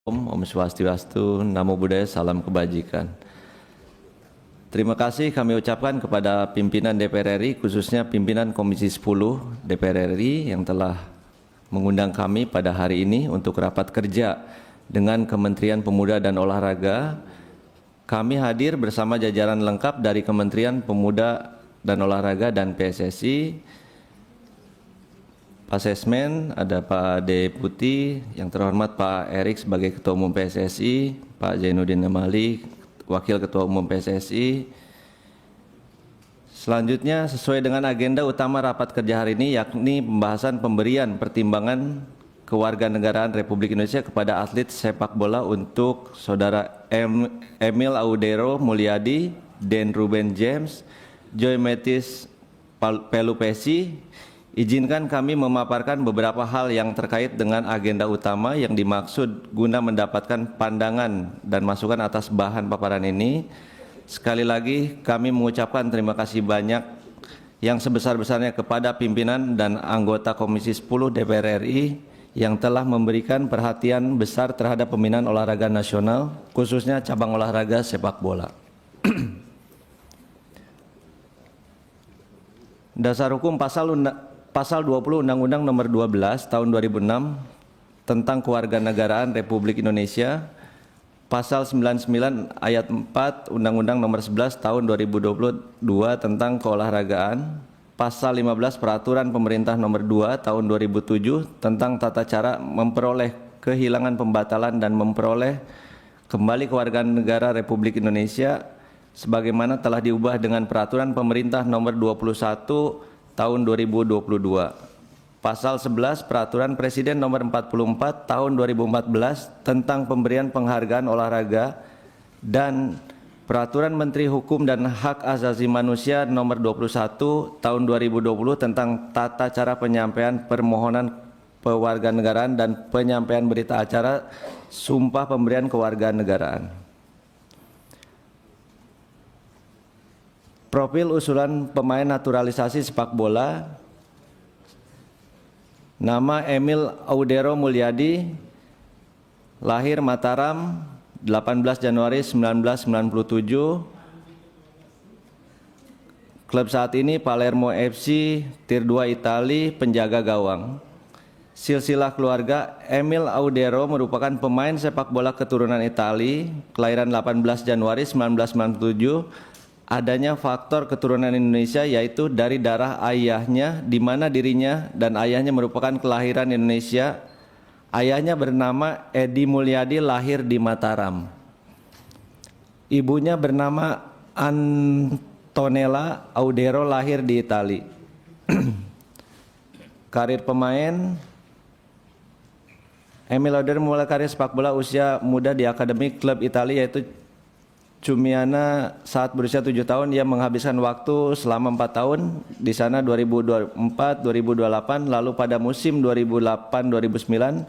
Om Swastiastu, Namo Buddhaya, Salam Kebajikan. Terima kasih kami ucapkan kepada pimpinan DPR RI, khususnya pimpinan Komisi 10 DPR RI yang telah mengundang kami pada hari ini untuk rapat kerja dengan Kementerian Pemuda dan Olahraga. Kami hadir bersama jajaran lengkap dari Kementerian Pemuda dan Olahraga dan PSSI. Pak Sesmen, ada Pak Deputi, yang terhormat Pak Erik sebagai Ketua Umum PSSI, Pak Zainuddin Amali, Wakil Ketua Umum PSSI. Selanjutnya sesuai dengan agenda utama rapat kerja hari ini, yakni pembahasan pemberian pertimbangan kewarganegaraan Republik Indonesia kepada atlet sepak bola untuk Saudara Emil Audero Mulyadi, Den Ruben James, Joy Matthis Pelupesi. Izinkan kami memaparkan beberapa hal yang terkait dengan agenda utama yang dimaksud guna mendapatkan pandangan dan masukan atas bahan paparan ini. Sekali lagi kami mengucapkan terima kasih banyak yang sebesar-besarnya kepada pimpinan dan anggota Komisi 10 DPR RI yang telah memberikan perhatian besar terhadap pembinaan olahraga nasional, khususnya cabang olahraga sepak bola. Dasar hukum Pasal 20 Undang-Undang Nomor 12 Tahun 2006 tentang Kewarganegaraan Republik Indonesia, Pasal 99 Ayat 4 Undang-Undang Nomor 11 Tahun 2022 tentang Keolahragaan, Pasal 15 Peraturan Pemerintah Nomor 2 Tahun 2007 tentang tata cara memperoleh kehilangan pembatalan dan memperoleh kembali kewarganegaraan Republik Indonesia sebagaimana telah diubah dengan Peraturan Pemerintah Nomor 21 Tahun 2022. Pasal 11 Peraturan Presiden Nomor 44 Tahun 2014 tentang pemberian penghargaan olahraga dan Peraturan Menteri Hukum dan Hak Asasi Manusia Nomor 21 Tahun 2020 tentang tata cara penyampaian permohonan kewarganegaraan dan penyampaian berita acara sumpah pemberian kewarganegaraan. Profil usulan pemain naturalisasi sepak bola. Nama Emil Audero Mulyadi, lahir Mataram 18 Januari 1997. Klub saat ini Palermo FC, Tier 2 Itali, penjaga gawang. Silsilah keluarga, Emil Audero merupakan pemain sepak bola keturunan Itali, kelahiran 18 Januari 1997. Adanya faktor keturunan Indonesia yaitu dari darah ayahnya, di mana dirinya dan ayahnya merupakan kelahiran Indonesia. Ayahnya bernama Edi Mulyadi, lahir di Mataram. Ibunya bernama Antonella Audero, lahir di Itali. Karir pemain, Emil Audero mulai karir sepak bola usia muda di akademi klub Italia yaitu Ciumiana. Saat berusia 7 tahun ia menghabiskan waktu selama 4 tahun di sana 2024-2028, lalu pada musim 2008-2009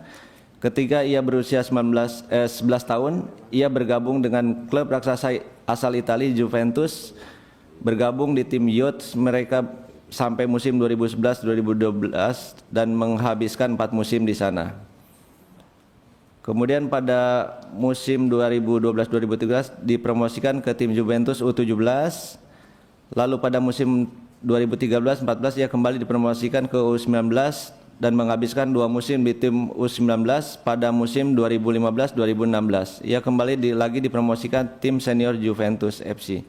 ketika ia berusia 11 tahun ia bergabung dengan klub raksasa asal Italia Juventus, bergabung di tim youth mereka sampai musim 2011-2012 dan menghabiskan 4 musim di sana. Kemudian pada musim 2012-2013 dipromosikan ke tim Juventus U17. Lalu pada musim 2013-14 ia kembali dipromosikan ke U19 dan menghabiskan 2 musim di tim U19. Pada musim 2015-2016 ia kembali lagi dipromosikan tim senior Juventus FC.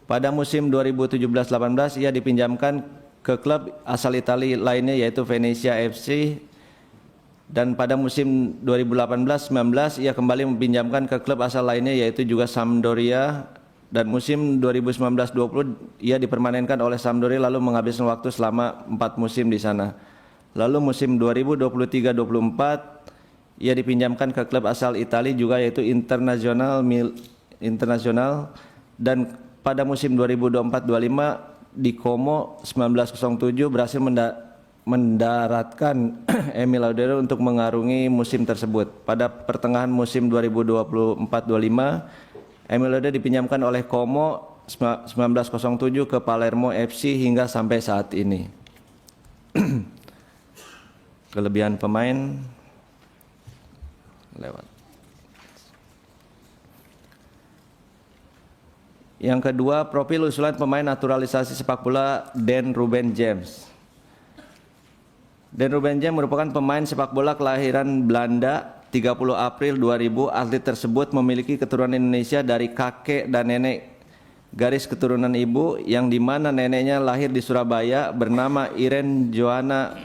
Pada musim 2017-18 ia dipinjamkan ke klub asal Italia lainnya yaitu Venezia FC. Dan pada musim 2018-19 ia kembali dipinjamkan ke klub asal lainnya yaitu juga Sampdoria, dan musim 2019-20 ia dipermanenkan oleh Sampdoria lalu menghabiskan waktu selama 4 musim di sana. Lalu musim 2023-24 ia dipinjamkan ke klub asal Italia juga yaitu Internazionale, dan pada musim 2024-25 di Como 1907 berhasil mendaratkan Emil Audero untuk mengarungi musim tersebut. Pada pertengahan musim 2024-25, Emil Audero dipinjamkan oleh Como 1907 ke Palermo FC hingga sampai saat ini. Kelebihan pemain, lewat. Yang kedua, profil usulan pemain naturalisasi sepak bola Dan Ruben James. Dan Ruben James merupakan pemain sepak bola kelahiran Belanda 30 April 2000. Atlet tersebut memiliki keturunan Indonesia dari kakek dan nenek garis keturunan ibu, yang dimana neneknya lahir di Surabaya bernama Irene Johanna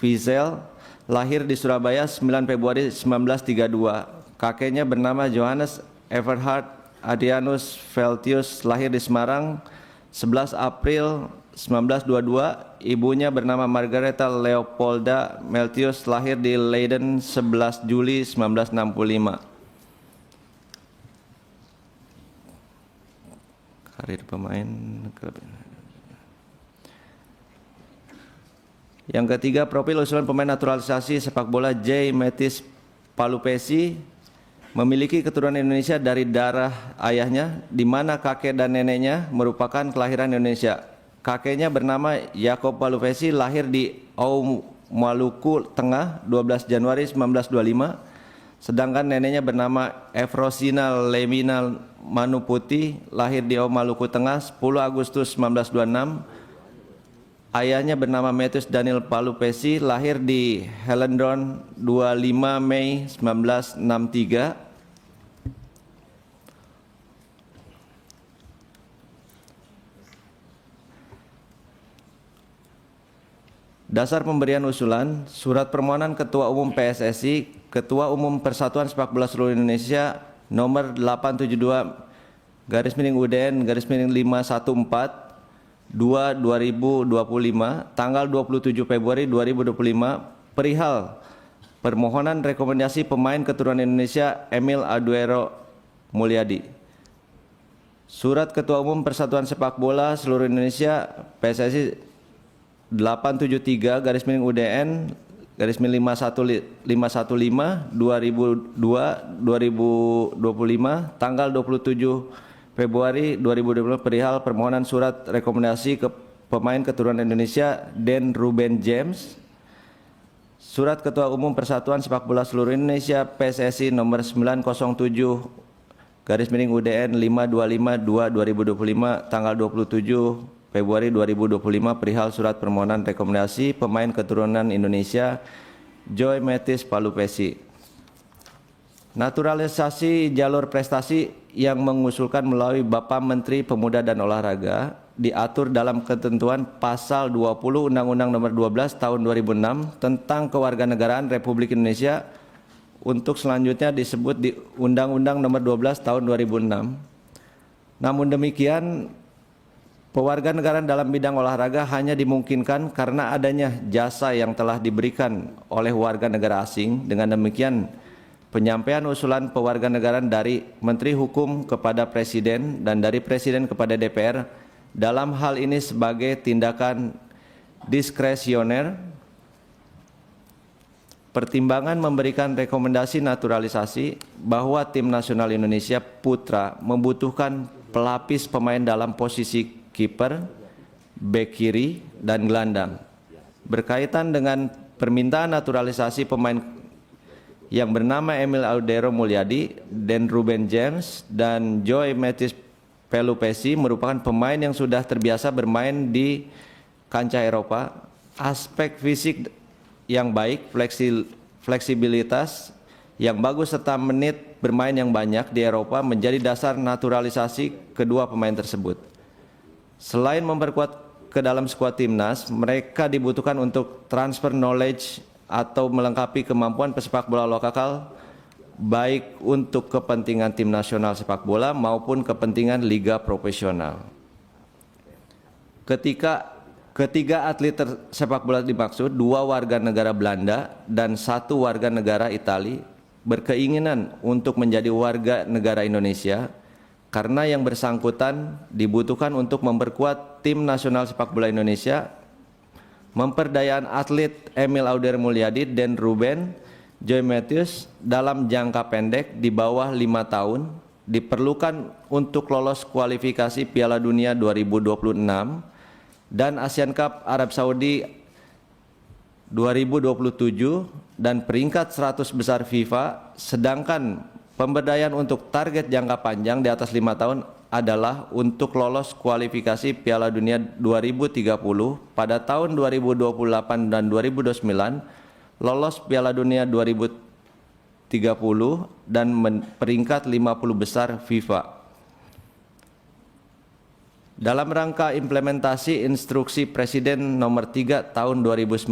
Wiesel, lahir di Surabaya 9 Februari 1932. Kakeknya bernama Johannes Everhard Adrianus Veltius, lahir di Semarang 11 April 1922. Ibunya bernama Margareta Leopolda Meltius, lahir di Leiden 11 Juli 1965. Karir pemain. Yang ketiga, profil usulan pemain naturalisasi sepak bola J. Metis Palupesi, memiliki keturunan Indonesia dari darah ayahnya, di mana kakek dan neneknya merupakan kelahiran Indonesia. Kakeknya bernama Yakob Palupesi, lahir di Au, Maluku Tengah 12 Januari 1925. Sedangkan neneknya bernama Efrosina Lemina Manuputi, lahir di Au, Maluku Tengah 10 Agustus 1926. Ayahnya bernama Metus Daniel Palupesi, lahir di Helendon 25 Mei 1963. Dasar pemberian usulan, surat permohonan Ketua Umum PSSI, Ketua Umum Persatuan Sepak Bola Seluruh Indonesia nomor 872/514/2/2025 tanggal 27 Februari 2025 perihal permohonan rekomendasi pemain keturunan Indonesia Emil Aduero Mulyadi. Surat Ketua Umum Persatuan Sepak Bola Seluruh Indonesia PSSI 873/515/2025 tanggal 27 Februari 2020 perihal permohonan surat rekomendasi ke pemain keturunan Indonesia Dan Ruben James. Surat Ketua Umum Persatuan Sepak Bola Seluruh Indonesia PSSI nomor 907/UDN 525/2/2025 tanggal 27 Februari 2025 perihal surat permohonan rekomendasi pemain keturunan Indonesia Joy Metis Palupesi. Naturalisasi jalur prestasi yang mengusulkan melalui Bapak Menteri Pemuda dan Olahraga diatur dalam ketentuan pasal 20 Undang-Undang Nomor 12 Tahun 2006 tentang Kewarganegaraan Republik Indonesia, untuk selanjutnya disebut di Undang-Undang Nomor 12 Tahun 2006. Namun demikian, pewarganegaraan dalam bidang olahraga hanya dimungkinkan karena adanya jasa yang telah diberikan oleh warga negara asing. Dengan demikian, penyampaian usulan pewarganegaraan dari Menteri Hukum kepada Presiden dan dari Presiden kepada DPR dalam hal ini sebagai tindakan diskresioner. Pertimbangan memberikan rekomendasi naturalisasi bahwa tim nasional Indonesia Putra membutuhkan pelapis pemain dalam posisi kiper, bek kiri, dan gelandang. Berkaitan dengan permintaan naturalisasi pemain yang bernama Emil Audero Mulyadi, Dan Ruben James, dan Joy Metis Palupesi merupakan pemain yang sudah terbiasa bermain di kancah Eropa. Aspek fisik yang baik, fleksibilitas yang bagus, serta menit bermain yang banyak di Eropa menjadi dasar naturalisasi kedua pemain tersebut. Selain memperkuat ke dalam skuad timnas, mereka dibutuhkan untuk transfer knowledge atau melengkapi kemampuan pesepak bola lokal, baik untuk kepentingan tim nasional sepak bola maupun kepentingan liga profesional. Ketiga atlet sepak bola dimaksud, 2 warga negara Belanda dan 1 warga negara Italia, berkeinginan untuk menjadi warga negara Indonesia karena yang bersangkutan dibutuhkan untuk memperkuat tim nasional sepak bola Indonesia. Memperdayaan atlet Emil Audero Mulyadi dan Ruben Joy Matthews dalam jangka pendek di bawah 5 tahun diperlukan untuk lolos kualifikasi Piala Dunia 2026 dan Asian Cup Arab Saudi 2027 dan peringkat 100 besar FIFA, sedangkan pemberdayaan untuk target jangka panjang di atas 5 tahun adalah untuk lolos kualifikasi Piala Dunia 2030 pada tahun 2028 dan 2029, lolos Piala Dunia 2030 dan peringkat 50 besar FIFA. Dalam rangka implementasi Instruksi Presiden Nomor 3 Tahun 2019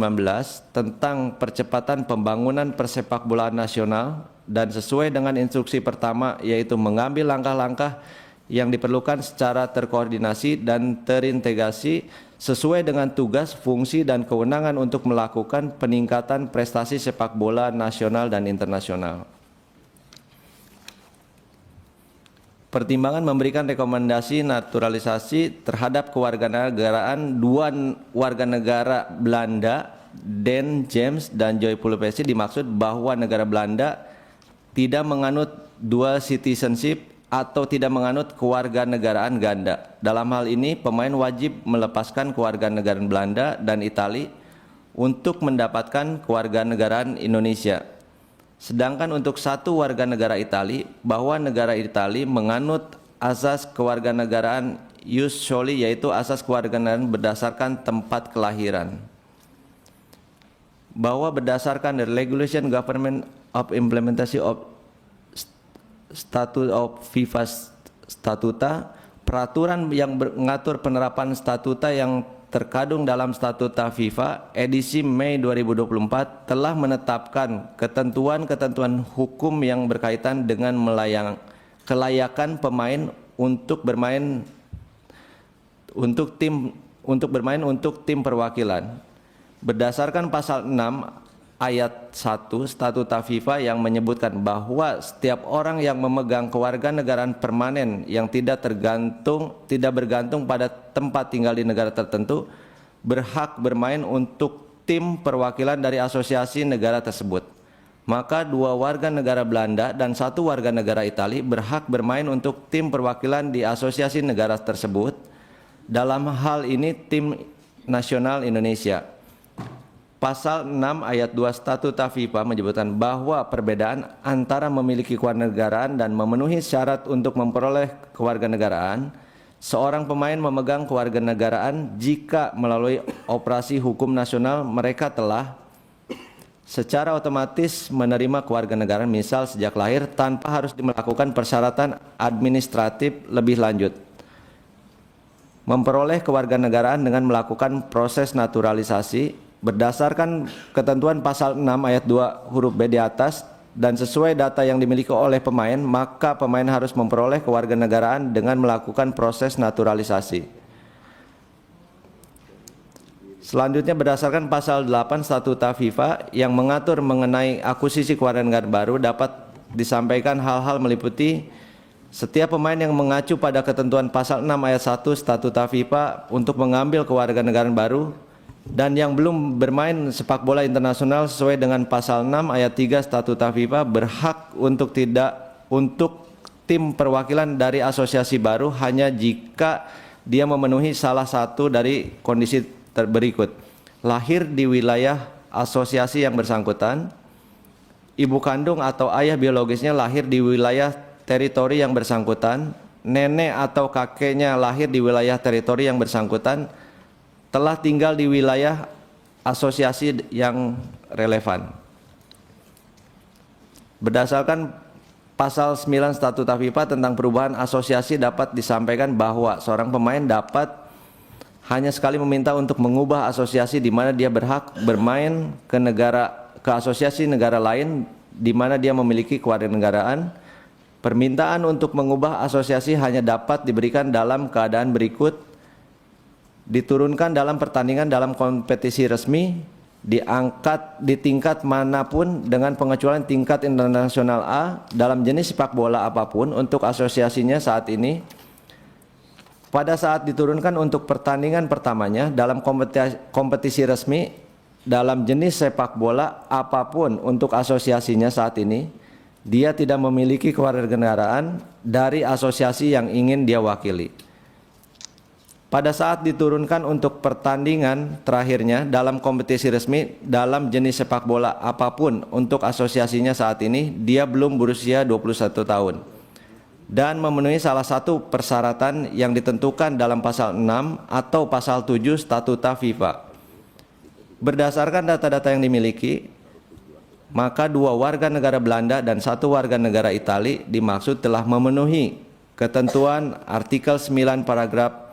tentang percepatan pembangunan persepakbolaan nasional dan sesuai dengan instruksi pertama, yaitu mengambil langkah-langkah yang diperlukan secara terkoordinasi dan terintegrasi sesuai dengan tugas, fungsi, dan kewenangan untuk melakukan peningkatan prestasi sepak bola nasional dan internasional. Pertimbangan memberikan rekomendasi naturalisasi terhadap kewarganegaraan dua warga negara Belanda, Dan James dan Joy Pulpesi, dimaksud bahwa negara Belanda tidak menganut dual citizenship atau tidak menganut kewarganegaraan ganda. Dalam hal ini, pemain wajib melepaskan kewarganegaraan Belanda dan Italia untuk mendapatkan kewarganegaraan Indonesia. Sedangkan untuk satu warga negara Italia, bahwa negara Italia menganut asas kewarganegaraan ius soli, yaitu asas kewarganegaraan berdasarkan tempat kelahiran. Bahwa berdasarkan the regulation government of implementation of Statute of FIFA Statuta, peraturan yang mengatur penerapan statuta yang terkandung dalam Statuta FIFA edisi Mei 2024 telah menetapkan ketentuan-ketentuan hukum yang berkaitan dengan kelayakan pemain untuk bermain untuk tim perwakilan. Berdasarkan pasal 6 ayat 1 Statuta FIFA yang menyebutkan bahwa setiap orang yang memegang kewarganegaraan permanen yang tidak bergantung pada tempat tinggal di negara tertentu berhak bermain untuk tim perwakilan dari asosiasi negara tersebut. Maka dua warga negara Belanda dan satu warga negara Italia berhak bermain untuk tim perwakilan di asosiasi negara tersebut. Dalam hal ini tim nasional Indonesia. Pasal 6 ayat 2 Statuta FIFA menyebutkan bahwa perbedaan antara memiliki kewarganegaraan dan memenuhi syarat untuk memperoleh kewarganegaraan, seorang pemain memegang kewarganegaraan jika melalui operasi hukum nasional mereka telah secara otomatis menerima kewarganegaraan, misal sejak lahir, tanpa harus melakukan persyaratan administratif lebih lanjut. Memperoleh kewarganegaraan dengan melakukan proses naturalisasi berdasarkan ketentuan pasal 6 ayat 2 huruf B di atas dan sesuai data yang dimiliki oleh pemain, maka pemain harus memperoleh kewarganegaraan dengan melakukan proses naturalisasi. Selanjutnya, berdasarkan pasal 8 Statuta FIFA yang mengatur mengenai akuisisi kewarganegaraan baru, dapat disampaikan hal-hal meliputi setiap pemain yang mengacu pada ketentuan pasal 6 ayat 1 Statuta FIFA untuk mengambil kewarganegaraan baru dan yang belum bermain sepak bola internasional sesuai dengan pasal 6 ayat 3 Statuta FIFA berhak untuk tim perwakilan dari asosiasi baru hanya jika dia memenuhi salah satu dari kondisi berikut: lahir di wilayah asosiasi yang bersangkutan, ibu kandung atau ayah biologisnya lahir di wilayah teritori yang bersangkutan, nenek atau kakeknya lahir di wilayah teritori yang bersangkutan, telah tinggal di wilayah asosiasi yang relevan. Berdasarkan pasal 9 Statuta FIFA tentang perubahan asosiasi, dapat disampaikan bahwa seorang pemain dapat hanya sekali meminta untuk mengubah asosiasi di mana dia berhak bermain ke asosiasi negara lain di mana dia memiliki kewarganegaraan. Permintaan untuk mengubah asosiasi hanya dapat diberikan dalam keadaan berikut: diturunkan dalam pertandingan dalam kompetisi resmi, diangkat di tingkat manapun dengan pengecualian tingkat internasional A dalam jenis sepak bola apapun untuk asosiasinya saat ini. Pada saat diturunkan untuk pertandingan pertamanya dalam kompetisi resmi dalam jenis sepak bola apapun untuk asosiasinya saat ini, dia tidak memiliki kewarganegaraan dari asosiasi yang ingin dia wakili. pada saat diturunkan untuk pertandingan terakhirnya dalam kompetisi resmi dalam jenis sepak bola apapun untuk asosiasinya saat ini, dia belum berusia 21 tahun dan memenuhi salah satu persyaratan yang ditentukan dalam pasal 6 atau pasal 7 Statuta FIFA. Berdasarkan data-data yang dimiliki, maka 2 warga negara Belanda dan 1 warga negara Italia dimaksud telah memenuhi ketentuan artikel 9 paragraf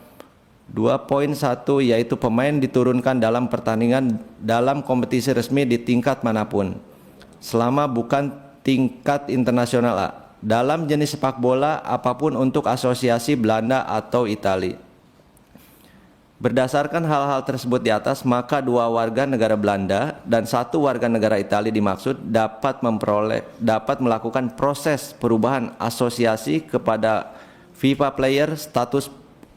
2.1, yaitu pemain diturunkan dalam pertandingan dalam kompetisi resmi di tingkat manapun selama bukan tingkat internasional A, dalam jenis sepak bola apapun untuk asosiasi Belanda atau Italia. Berdasarkan hal-hal tersebut di atas, maka 2 warga negara Belanda dan 1 warga negara Italia dimaksud dapat melakukan proses perubahan asosiasi kepada FIFA Player Status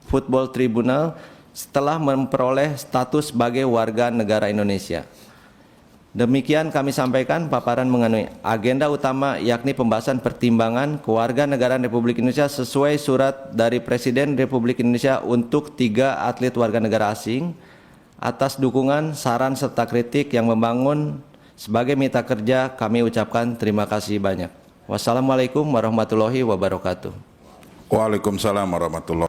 Football Tribunal setelah memperoleh status sebagai warga negara Indonesia. Demikian kami sampaikan paparan mengenai agenda utama, yakni pembahasan pertimbangan kewarganegaraan Republik Indonesia sesuai surat dari Presiden Republik Indonesia untuk 3 atlet warga negara asing. Atas dukungan, saran serta kritik yang membangun sebagai mitra kerja, kami ucapkan terima kasih banyak. Wassalamualaikum warahmatullahi wabarakatuh. Waalaikumsalam warahmatullahi wabarakatuh.